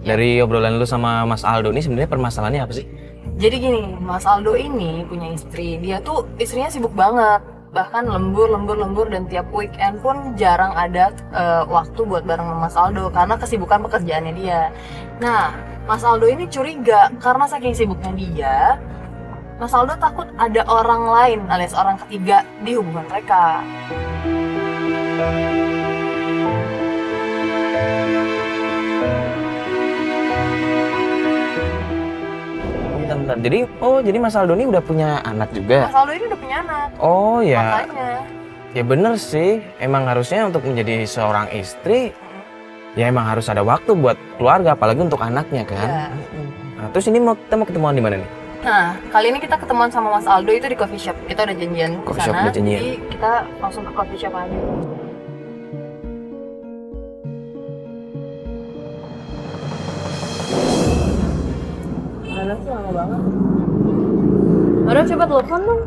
Dari obrolan lu sama Mas Aldo ini sebenarnya permasalahannya apa sih? Jadi gini, Mas Aldo ini punya istri. Dia tuh istrinya sibuk banget. Bahkan lembur dan tiap weekend pun jarang ada waktu buat bareng sama Mas Aldo karena kesibukan pekerjaannya dia. Nah, Mas Aldo ini curiga karena saking sibuknya dia, Mas Aldo takut ada orang lain alias orang ketiga di hubungan mereka. Bentar. Jadi Mas Aldo ini udah punya anak juga? Mas Aldo ini udah punya anak. Oh ya. Makanya. Ya bener sih, emang harusnya untuk menjadi seorang istri, ya emang harus ada waktu buat keluarga, apalagi untuk anaknya kan. Ya. Nah, terus ini kita mau ketemuan di mana nih? Nah, kali ini kita ketemuan sama Mas Aldo itu di coffee shop. Kita udah janjian ke Coffee shop sana. udah janjian. Jadi kita langsung ke coffee shop aja. Mana sih lama banget. Udah coba telepon dong.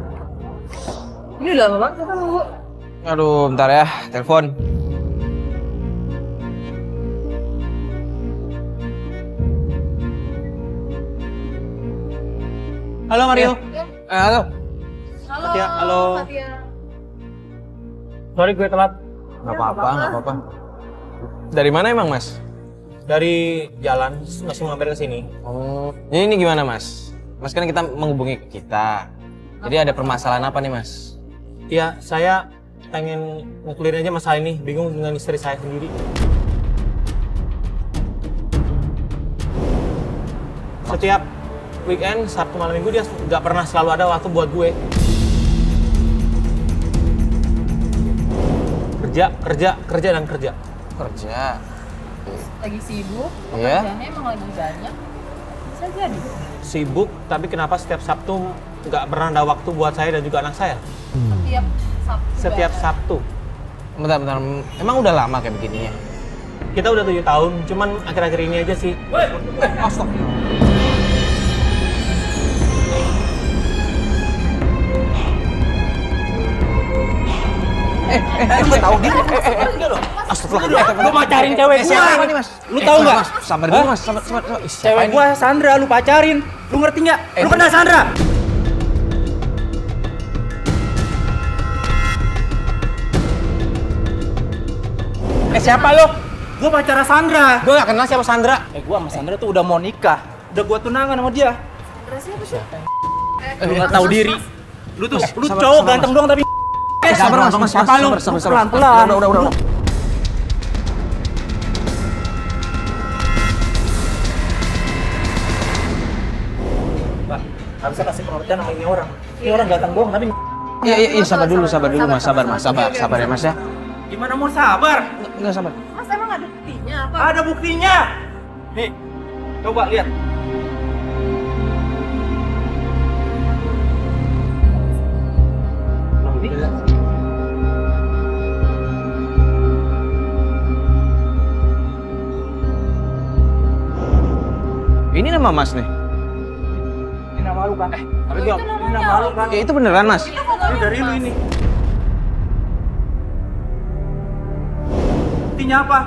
Ini udah lama banget kita nunggu. Aduh, bentar ya, telepon. Halo Mario. Halo. Halo. Fatia, halo. Fatia. Sorry gue telat. Nggak apa-apa. Dari mana emang Mas? Dari jalan masih mampir ke sini. Oh, ini gimana Mas? Mas kan kita menghubungi ke kita. Jadi ada permasalahan apa nih Mas? Iya, saya pengen nge-clear aja masalah ini. Bingung dengan istri saya sendiri. Setiap weekend, Sabtu malam minggu dia nggak pernah selalu ada waktu buat gue. Kerja. Kerja. Lagi sibuk, Iya. pekerjaannya emang lagi banyak. Bisa jadi. Sibuk, tapi kenapa setiap Sabtu nggak pernah ada waktu buat saya dan juga anak saya? Setiap Sabtu. Setiap Sabtu. Bentar. Emang udah lama kayak begininya? Kita udah 7 tahun, cuman akhir-akhir ini aja sih. Lu tahu dia? Astagfirullah. Lu pacarin cewek gua. Siapa nih Mas? Lu tahu nggak? Mas, sabar dulu Mas, sabar. Ih, siapa Cewek ini? gua Sandra lu pacarin. Lu ngerti nggak? Lu kenal Sandra? Siapa lu? Gua pacara Sandra. Gue gak kenal siapa Sandra. Gua sama Sandra tuh udah mau nikah. Udah gua tunangan sama dia. Lu nggak tahu diri. Lu tuh, lu sabar, cowok sabar, ganteng doang tapi Sabar Mas, siapa lu? sabar. Pelan-pelan. Udah. Pak, harusnya kasih pengertian sama ini orang. Ini orang ganteng doang tapi Iya, sabar dulu Mas, sabar ya Mas ya. gimana mau sabar? Enggak sabar. Mas emang ada buktinya apa? Ada buktinya. Nih, coba lihat. Ini nama Mas nih. Ini nama lu kan? Tapi gua, ini nama lu kan? Ya itu beneran Mas. Ini dari lu ini. Buktinya apa?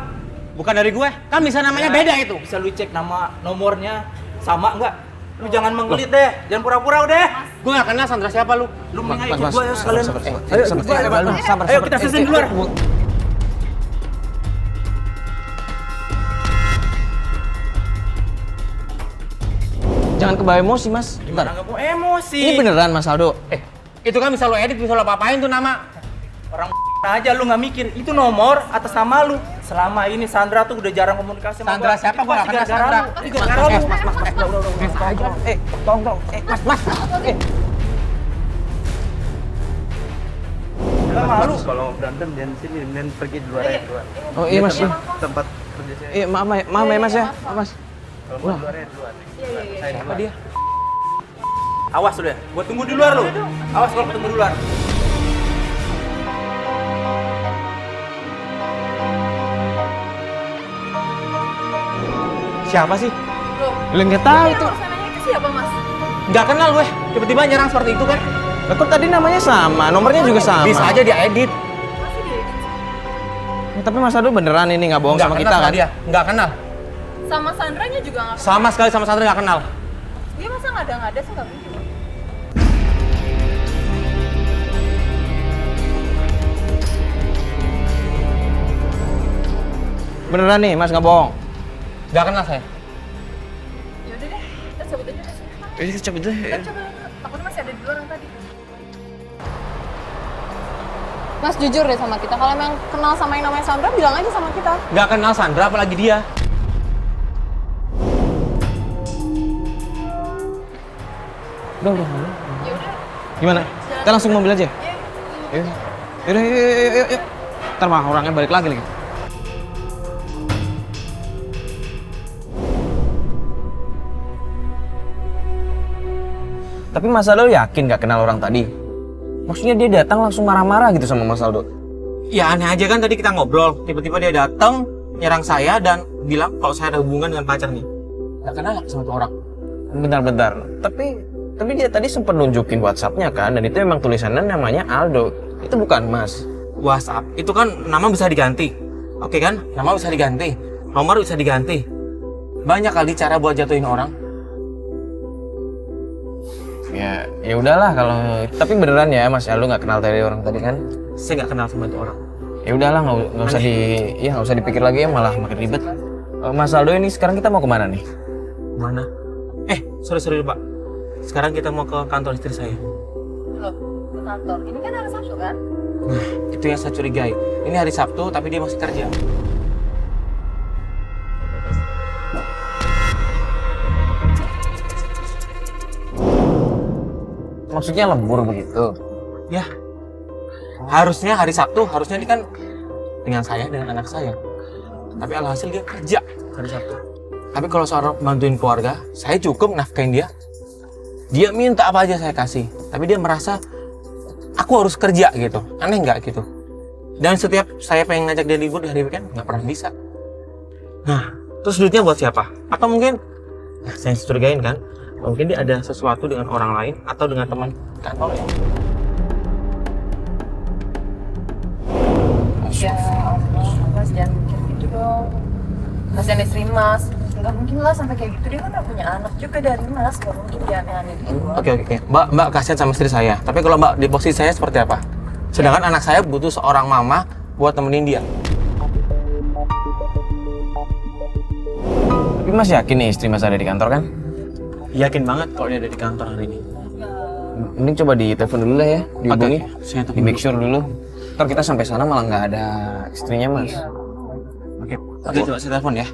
Bukan dari gue. Kan bisa namanya beda itu. Bisa lu cek nama nomornya sama enggak? Lu jangan mengelit deh, jangan pura-pura udah. Gue gak kenal Sandra siapa lu. Lu mendingan ikut gua ya sekalian. Sabar. Ayo kita selesaiin di luar. Jangan kebawa emosi Mas. Gimana nggak mau emosi? Ini beneran Mas Aldo. Itu kan bisa lo edit, bisa lo apa-apain tuh nama. Orang aja lu nggak mikir, itu nomor atas nama lu. Selama ini Sandra tuh udah jarang komunikasi sama Sandra gua. siapa? Itu Gua nggak pasti kenal gara-gara Sandra. lu. Itu gara-gara lu. Tolong. Mas. Nggak malu. Kalau berantem jangan sini, dan pergi di luar aja keluar. Oh iya Mas. Tempat kerja saya. Iya, maaf ya Mas ya. Mas. Kalau mau di luar aja di luar. Siapa dia? Awas udah, gua tunggu di luar lu. Awas kalau ketemu di luar. Siapa sih? Loh, Lu nggak tahu itu. Nanya ke siapa Mas? Nggak kenal gue. Tiba-tiba nyerang seperti itu kan? Lah kok tadi namanya sama, nomornya juga sama. Bisa aja diedit. Masih di Tapi Mas Aldo beneran ini nggak bohong sama kita kan? Dia nggak kenal. Sama Sandranya juga nggak. Sama sekali sama Sandra nggak kenal. Dia masa ngada-ngada sih nggak mungkin. Beneran nih, Mas, nggak bohong. Nggak kenal saya. Yaudah deh, kita cabut aja deh. Kita cabut deh. Kita coba, takutnya masih ada di luar yang tadi. Mas jujur deh sama kita, kalau emang kenal sama yang namanya Sandra, bilang aja sama kita. Nggak kenal Sandra, apalagi dia. Udah. Yaudah. Gimana? Kita langsung mobil aja? Iya. Yaudah, yuk. Ntar mah orangnya balik lagi. Tapi Mas Aldo yakin gak kenal orang tadi? Maksudnya dia datang langsung marah-marah gitu sama Mas Aldo? Ya aneh aja kan tadi kita ngobrol, tiba-tiba dia datang nyerang saya dan bilang kalau saya ada hubungan dengan pacarnya. Nggak kenal sama tuh orang. Bentar. Tapi dia tadi sempat nunjukin WhatsApp-nya kan, dan itu emang tulisannya namanya Aldo. Itu bukan Mas. WhatsApp itu kan nama bisa diganti, oke kan? Nama bisa diganti, nomor bisa diganti. Banyak kali cara buat jatuhin orang. Ya udahlah kalau. Tapi beneran ya Mas Aldo nggak kenal tadi orang tadi kan? Saya nggak kenal sama itu orang. Ya udahlah nggak usah dipikir lagi ya, malah makin ribet. Mas Aldo ini sekarang kita mau kemana nih? Mana? Sorry Pak. Sekarang kita mau ke kantor istri saya. Loh, ke kantor. Ini kan hari Sabtu kan? Nah, itu yang saya curigai. Ini hari Sabtu tapi dia masih kerja. Maksudnya lembur begitu? Ya, harusnya hari Sabtu, harusnya dia kan dengan saya, dengan anak saya. Tapi alhasil dia kerja hari Sabtu. Tapi kalau soal bantuin keluarga, saya cukup nafkain dia. Dia minta apa aja saya kasih. Tapi dia merasa aku harus kerja gitu. Aneh nggak gitu? Dan setiap saya pengen ngajak dia libur di hari weekend, nggak pernah bisa. Nah, terus duitnya buat siapa? Atau mungkin, saya curigain kan, mungkin dia ada sesuatu dengan orang lain atau dengan teman kantor ya. Ya Allah, Mas jangan mikir gitu dong. Kasihan istri Mas. Nggak mungkin lah sampai kayak gitu, dia kan udah punya anak juga dari Mas. Nggak mungkin dia aneh-aneh gitu. Oke. Mbak kasihan sama istri saya. Tapi kalau Mbak di posisi saya seperti apa? Sedangkan anak saya butuh seorang mama buat temenin dia. Tapi Mas yakin nih istri Mas ada di kantor kan? Yakin banget kalau dia ada di kantor hari ini. Mending coba ditelepon dulu lah ya, dihubungi. Oke, saya telepon Di make sure dulu. Ntar kita sampai sana malah nggak ada istrinya Mas. Oke, coba saya telepon ya.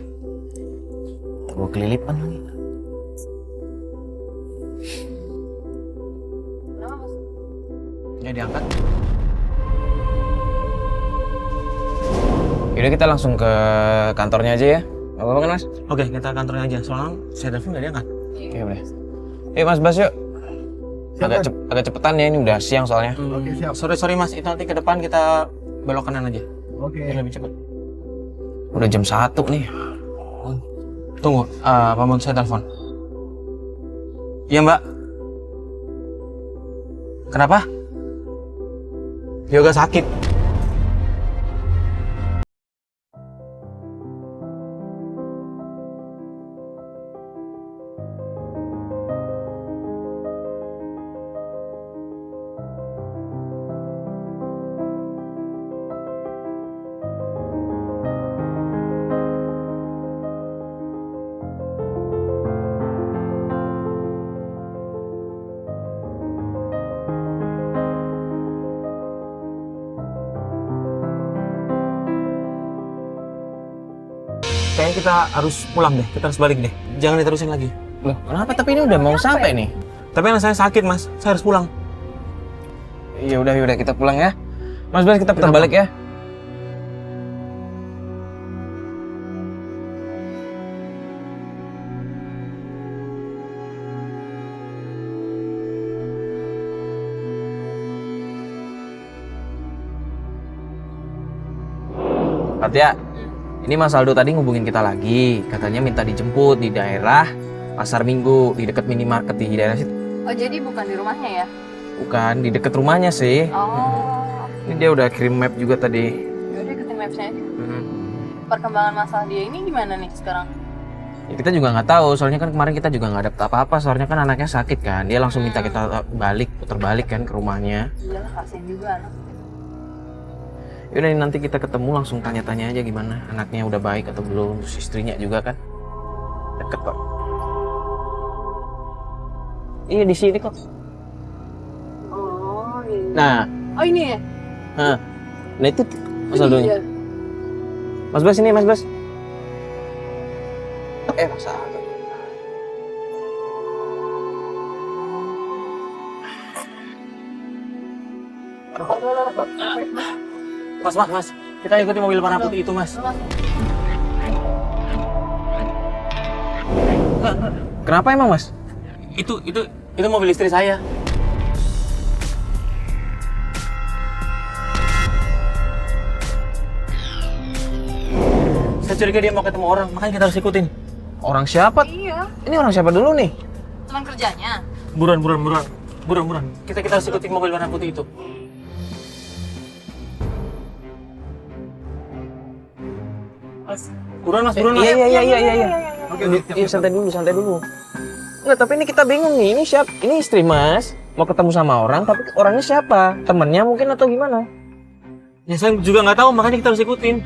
Gue kelilipan lagi. Ya diangkat. Yaudah kita langsung ke kantornya aja ya. Gak apa-apa kan Mas? Oke, kita kantornya aja. Soalnya saya telepon nggak diangkat. Oke udah. Mas Bas yuk. Agak cepetan ya, ini udah siang soalnya. Oke, siap. Sorry Mas, itu nanti ke depan kita belok kanan aja. Oke. Biar lebih cepat. Udah jam 1 nih. Tunggu, Pak mau saya telepon. Iya Mbak. Kenapa? Yoga sakit. Kayaknya kita harus pulang deh, kita harus balik deh. Jangan diterusin lagi. Loh, kenapa? Tapi ini udah mau sampai nih. Tapi anak saya sakit Mas, saya harus pulang. Ya udah kita pulang ya. Mas Bas kita putar balik ya. Katya, ini Mas Aldo tadi ngubungin kita lagi. Katanya minta dijemput di daerah Pasar Minggu, di dekat minimarket di daerah situ. Oh jadi bukan di rumahnya ya? Bukan, di dekat rumahnya sih. Oh. Ini dia udah kirim map juga tadi. Yaudah ikutin mapsnya aja. Perkembangan masalah dia ini gimana nih sekarang? Ya, kita juga nggak tahu, soalnya kan kemarin kita juga nggak dapet apa-apa, soalnya kan anaknya sakit kan. Dia langsung minta kita putar balik kan ke rumahnya. Iya lah, kasihan juga anak. Yaudah nanti kita ketemu langsung tanya-tanya aja gimana anaknya udah baik atau belum, terus istrinya juga kan deket kok. Iya di sini kok. Oh iya. Nah, Oh ini ya? nah itu Mas Aldonya. Iya. Mas Bas ini Mas Bas. Mas Aldo. Mas. Kita ikuti mobil warna putih itu, Mas. Kenapa emang Mas? Itu mobil istri saya. Saya curiga dia mau ketemu orang, makanya kita harus ikutin. Orang siapa? Iya. Ini orang siapa dulu nih? Teman kerjanya. Buruan. Kita harus ikutin mobil warna putih itu. Buruan mas. Iya. Iya, santai dulu. Nggak, tapi ini kita bingung nih. Ini siapa? Ini istri Mas. Mau ketemu sama orang, tapi orangnya siapa? Temennya mungkin atau gimana? Ya saya juga nggak tahu, makanya kita harus ikutin.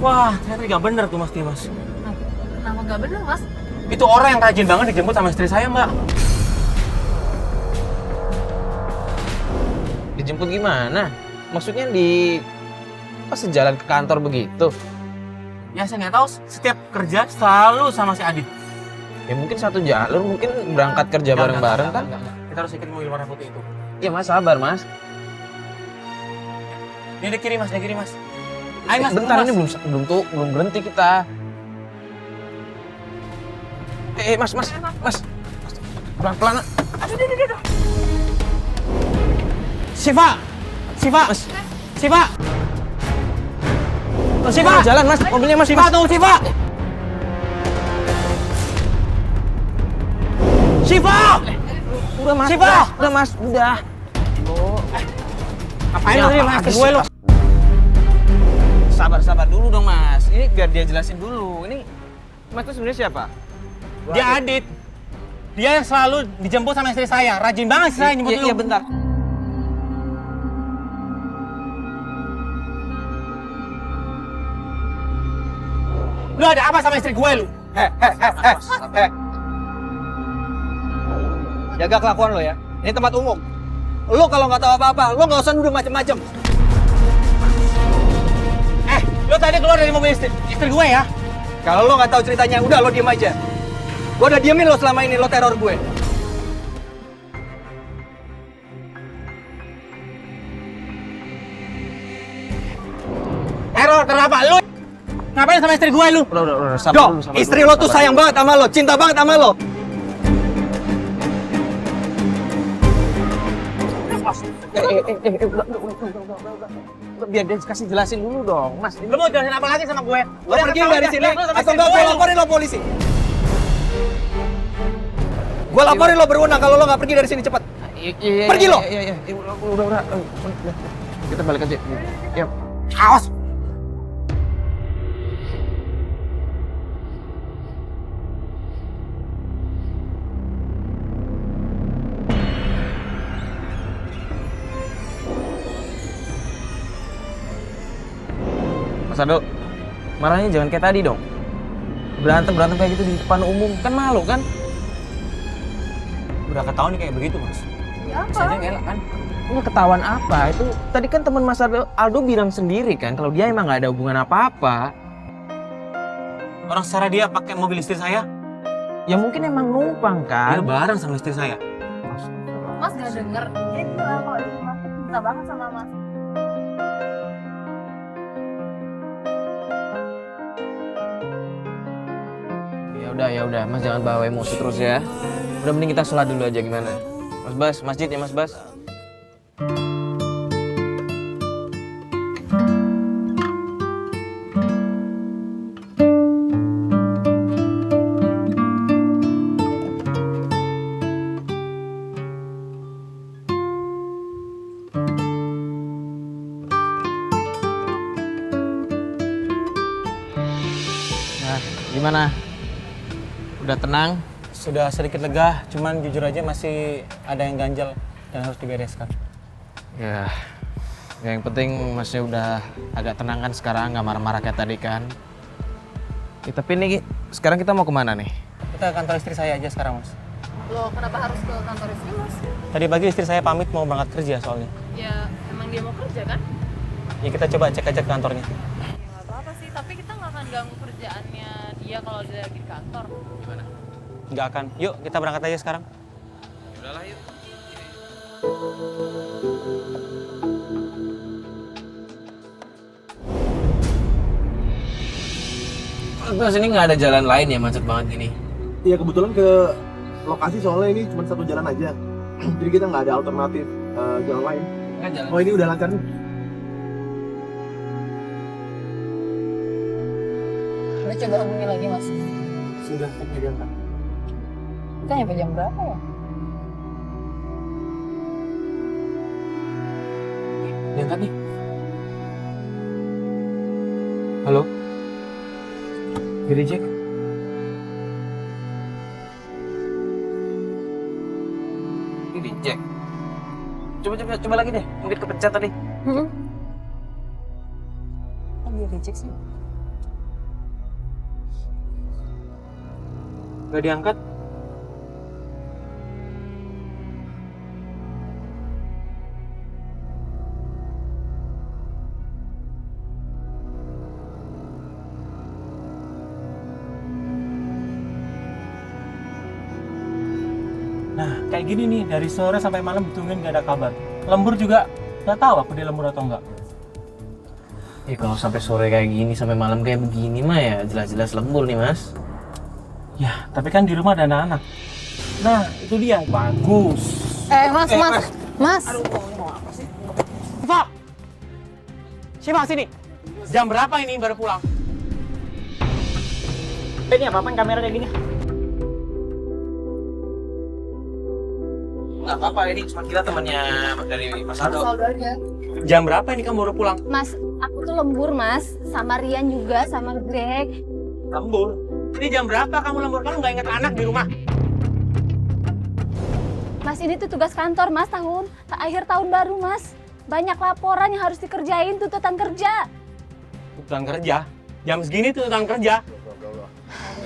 Wah, ternyata nggak bener tuh mas Dimas. Kenapa gak bener mas? Itu orang yang rajin banget dijemput sama istri saya mbak. Dijemput gimana? Maksudnya di pas sejalan ke kantor begitu? Ya saya nggak tahu, setiap kerja selalu sama si Adit. Ya mungkin satu jalur, mungkin berangkat kerja bareng-bareng kan? Enggak. Kita harus ikut mobil warna putih itu. Iya Mas, sabar Mas. Ini di kiri mas. Ayo mas, Bentar, mas. ini belum berhenti kita. Mas. Pelan-pelan. Siva. Mas. Siva. Jalan Mas, mobilnya Mas. Siva, tunggu Siva. Siva. Udah Mas. Siva! Udah Mas, udah. Apain Ya, lu tadi apaan mas? sih, Gue lu. Sabar dulu dong Mas. Ini biar dia jelasin dulu. Ini Mas tuh sebenarnya siapa? Dia Adit. Dia yang selalu dijemput sama istri saya. Rajin banget sih saya jemput lu. Iya bentar. Lu ada apa sama istri gue lu? Jaga kelakuan lo ya. Ini tempat umum. Lo kalau nggak tahu apa-apa, lo nggak usah nuduh macem-macem. Lu tadi keluar dari mobil istri gue ya? Kalau lo nggak tahu ceritanya, udah lo diem aja. Gue udah diemin lo selama ini, lo teror gue. Teror apa? Lu ngapain sama istri gue lu? Udah, sabar Dok, dulu, sabar istri dulu, lo tuh sabar sayang dulu. banget sama lo, cinta banget sama lo. Udah, biar dia kasih jelasin dulu dong, Mas. Lu mau jelasin apa lagi sama gue? Lo pergi dari sini, atau enggak gue laporin lo polisi. Gue laporin lo berwenang kalau lo nggak pergi dari sini cepet. Pergi lo. Iya. Udah. Kita balik aja. Ya. Awas. Mas Aldo, marahnya jangan kayak tadi dong. Berantem kayak gitu di depan umum kan malu kan? Udah ketahuan nih kayak begitu mas. Ya Bisa aja ngelak kan? Ini ketahuan apa? Itu tadi kan teman Mas Aldo bilang sendiri kan kalau dia emang nggak ada hubungan apa-apa. Orang secara dia pakai mobil istri saya, Ya mungkin emang numpang dia kan. bareng sama istri saya. Mas gak denger. Dia bilang kalau itu mas tuh cinta banget sama mas. Ya udah, Mas jangan bawa emosi terus ya. Udah mending kita sholat dulu aja gimana? Mas Bas, masjid ya Mas Bas. Gimana? Udah tenang? Sudah sedikit lega, cuman jujur aja masih ada yang ganjel dan harus dibereskan. Ya, yang penting masnya udah agak tenang kan sekarang, nggak marah-marah kayak tadi kan. Ya, tapi ini sekarang kita mau kemana nih? Kita ke kantor istri saya aja sekarang, Mas. Loh, kenapa harus ke kantor istri, Mas? Tadi pagi istri saya pamit mau berangkat kerja soalnya. Ya, emang dia mau kerja kan? Ya kita coba cek aja ke kantornya. Ya nggak apa-apa sih, tapi kita nggak akan ganggu kerjaannya dia kalau dia lagi di kantor. Gimana? Nggak akan. Yuk, kita berangkat aja sekarang. Udahlah yuk. Terus ini nggak ada jalan lain ya, macet banget gini. Iya, kebetulan ke lokasi soalnya ini cuma satu jalan aja. Jadi kita nggak ada alternatif jalan lain. Nggak jalan. Oh, ini udah lancar nih. Udah coba hubungi lagi, Mas. Sudah, jadi angkat. Kita nyampe jam berapa ya? Diangkat nih. Halo? Reject? Ini reject. Coba lagi deh. Mungkin kepencet tadi. Kok dia reject sih? Nggak diangkat? Nah, kayak gini nih, dari sore sampai malam ditungguin nggak ada kabar. Lembur juga nggak tahu aku dia lembur atau enggak. Kalau sampai sore kayak gini, sampai malam kayak begini mah ya jelas-jelas lembur nih, Mas. Ya, tapi kan di rumah ada anak-anak. Nah, itu dia. Bagus. Mas. Siva! Siva, sini. Jam berapa ini baru pulang? Ini apa-apaan kamera kayak gini? Nggak apa-apa, ini cuma kita temannya dari Mas Aldo. aja. Jam berapa ini kamu baru pulang? Mas, aku tuh lembur mas, sama Rian juga, sama Greg. Lembur? Ini jam berapa kamu lembur? Kamu nggak ingat anak di rumah? Mas, ini tuh tugas kantor mas, akhir tahun baru mas. Banyak laporan yang harus dikerjain, tuntutan kerja. Tuntutan kerja? Jam segini tuntutan kerja?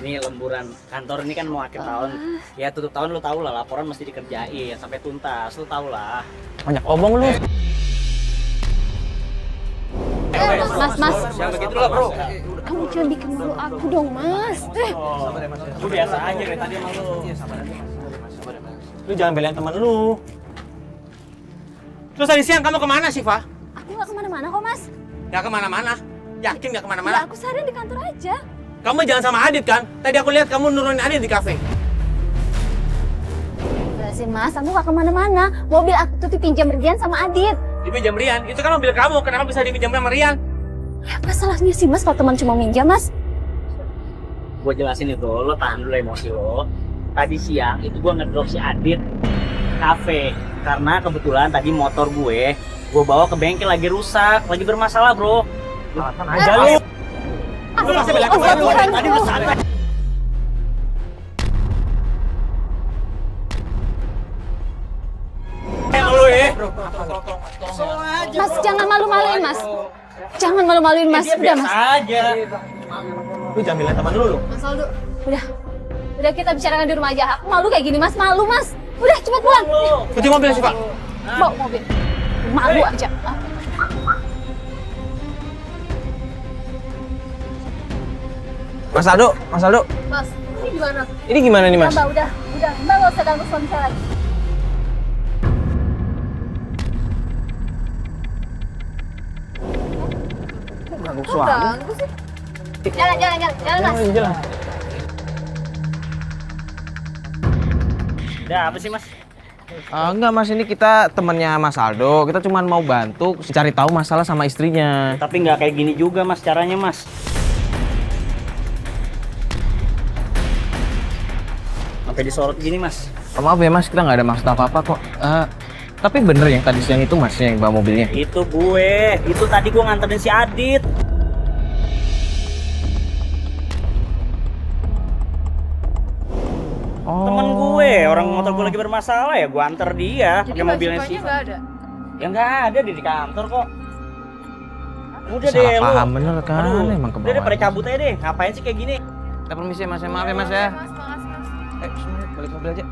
Ini lemburan kantor ini kan mau akhir tahun. Ya tutup tahun lu tahu lah, laporan mesti dikerjain sampai tuntas, lu tahu lah. Banyak omong lu. Mas. Jangan begitu lah, Bro. Kamu jangan bikin malu aku dong mas. Lu biasa aja dari tadi sama lu. Lu jangan belain teman lu. Terus tadi siang kamu kemana sih, Fa? Aku gak kemana-mana kok mas. Gak kemana-mana? Yakin gak Ya kemana-mana? aku seharian di kantor aja. Kamu jangan sama Adit kan? Tadi aku lihat kamu nurunin Adit di kafe. Jelasin mas, aku gak kemana-mana. Mobil aku tuh dipinjam Rian sama Adit. Dipinjam Rian? Itu kan mobil kamu, kenapa bisa dipinjam sama Rian? Ya apa salahnya sih mas kalau teman cuma minjam mas? Gue jelasin itu, lo tahan dulu emosi lo. Tadi siang itu gue ngedrop si Adit kafe karena kebetulan tadi motor gue bawa ke bengkel lagi rusak, lagi bermasalah bro. Alasan aja lu. Lu pasti belain teman lu dari tadi lu santai. Lu Mas jangan malu-maluin mas. Jangan malu-maluin mas, udah mas. aja. Lu jangan belain teman lu. Mas Aldo, udah kita bicarakan di rumah aja. Aku malu kayak gini mas, malu mas. Udah cepat pulang. Kunci mobil sih, Pak. Bawa mobil. Malu aja. Mas Aldo. Mas, ini gimana? Ini gimana nih, Mas? Mbak udah. Mbak gak usah ganggu suami saya lagi. Ganggu suami. Ganggu sih. Jalan mas. Jalan. Udah apa sih mas? Enggak mas, ini kita temennya Mas Aldo. Kita cuma mau bantu cari tahu masalah sama istrinya. Tapi nggak kayak gini juga mas caranya mas. Sampai disorot gini mas. Maaf ya mas, kita nggak ada maksud apa-apa kok. Tapi bener yang tadi siang itu mas yang bawa mobilnya? Itu gue, itu tadi gue nganterin si Adit. orang motor gue lagi bermasalah ya gue anter dia Jadi pakai mobilnya Mbak sih. Syifanya nggak ada. Ya nggak ada di kantor kok. Udah Salah deh lu. paham bener kan, Aduh, emang udah deh kebawaan. pada cabut aja deh. Ngapain sih kayak gini? Kita permisi ya mas, maaf ya mas ya. Mas, makasih mas. Sini, balik mobil aja.